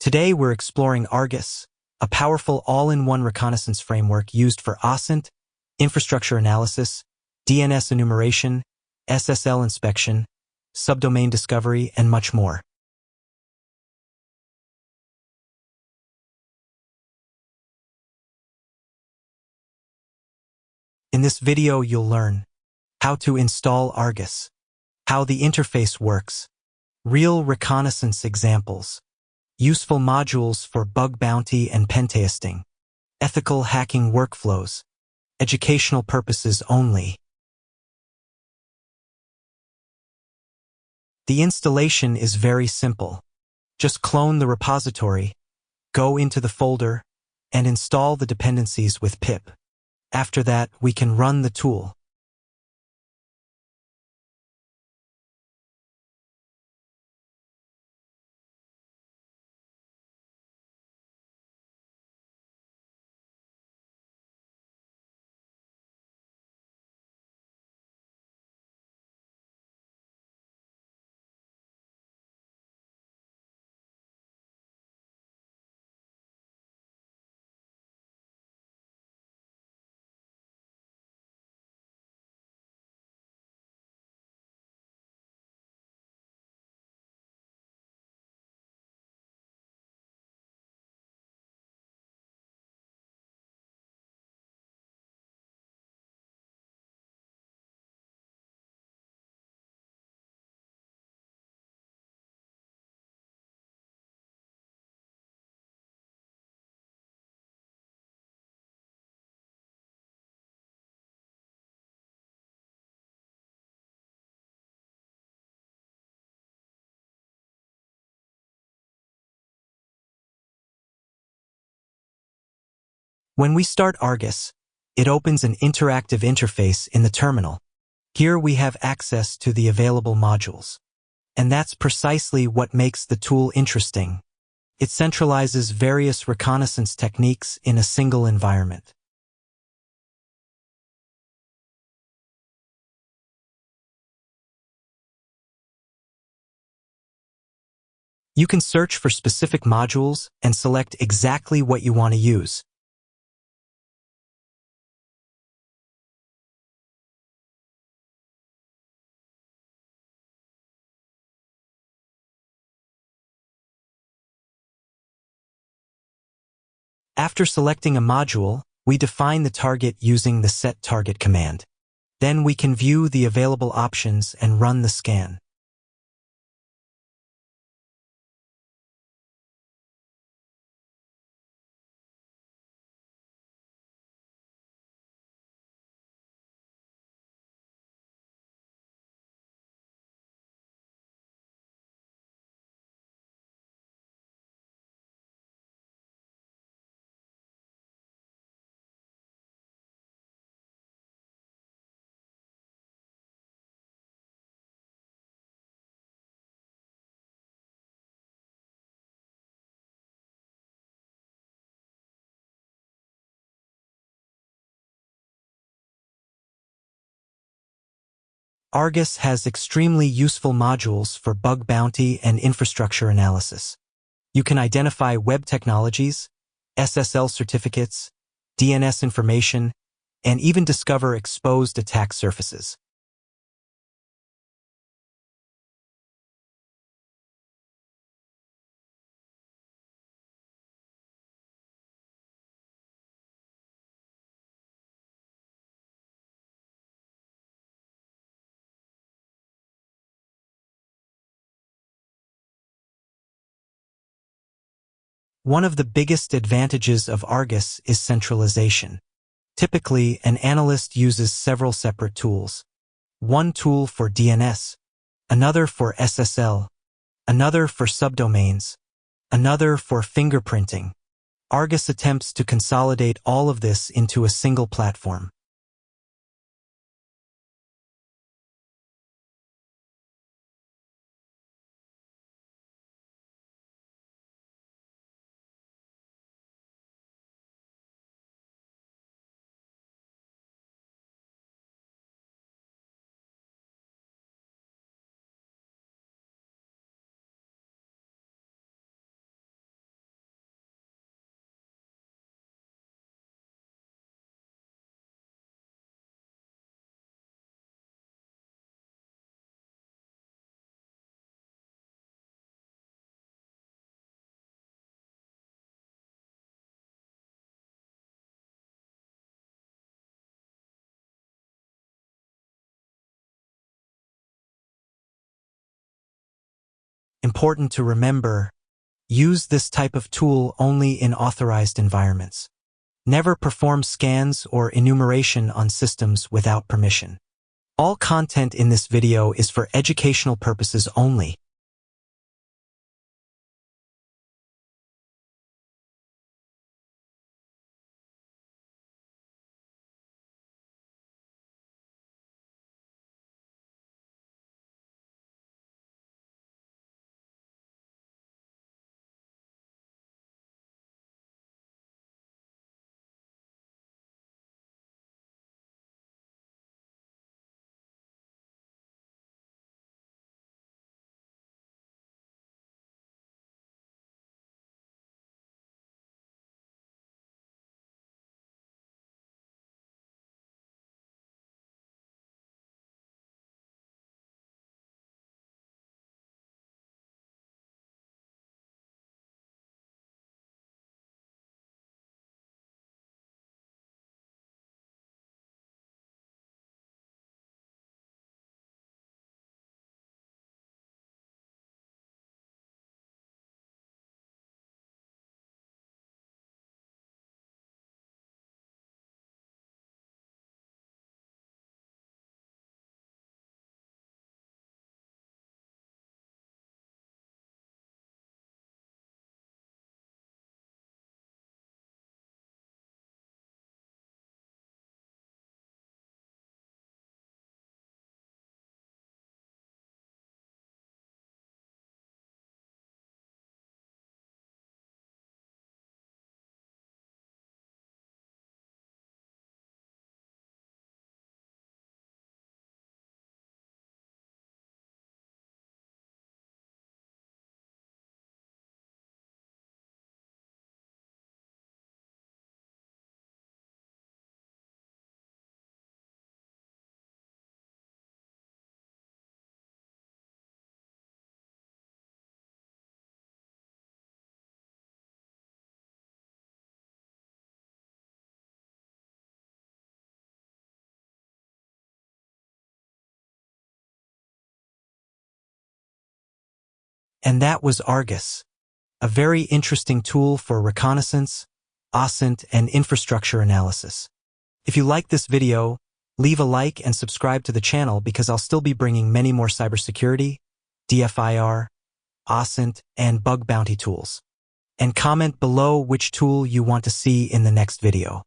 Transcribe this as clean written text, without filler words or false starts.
Today we're exploring Argus, a powerful all-in-one reconnaissance framework used for OSINT, infrastructure analysis, DNS enumeration, SSL inspection, subdomain discovery, and much more. In this video, you'll learn how to install Argus, how the interface works, real reconnaissance examples, useful modules for bug bounty and pentesting, ethical hacking workflows, educational purposes only. The installation is very simple. Just clone the repository, go into the folder, and install the dependencies with pip. After that, we can run the tool. When we start Argus, it opens an interactive interface in the terminal. Here we have access to the available modules. And that's precisely what makes the tool interesting. It centralizes various reconnaissance techniques in a single environment. You can search for specific modules and select exactly what you want to use. After selecting a module, we define the target using the setTarget command. Then we can view the available options and run the scan. Argus has extremely useful modules for bug bounty and infrastructure analysis. You can identify web technologies, SSL certificates, DNS information, and even discover exposed attack surfaces. One of the biggest advantages of Argus is centralization. Typically, an analyst uses several separate tools. One tool for DNS, another for SSL, another for subdomains, another for fingerprinting. Argus attempts to consolidate all of this into a single platform. Important to remember, use this type of tool only in authorized environments. Never perform scans or enumeration on systems without permission. All content in this video is for educational purposes only. And that was Argus, a very interesting tool for reconnaissance, OSINT, and infrastructure analysis. If you like this video, leave a like and subscribe to the channel because I'll still be bringing many more cybersecurity, DFIR, OSINT, and bug bounty tools. And comment below which tool you want to see in the next video.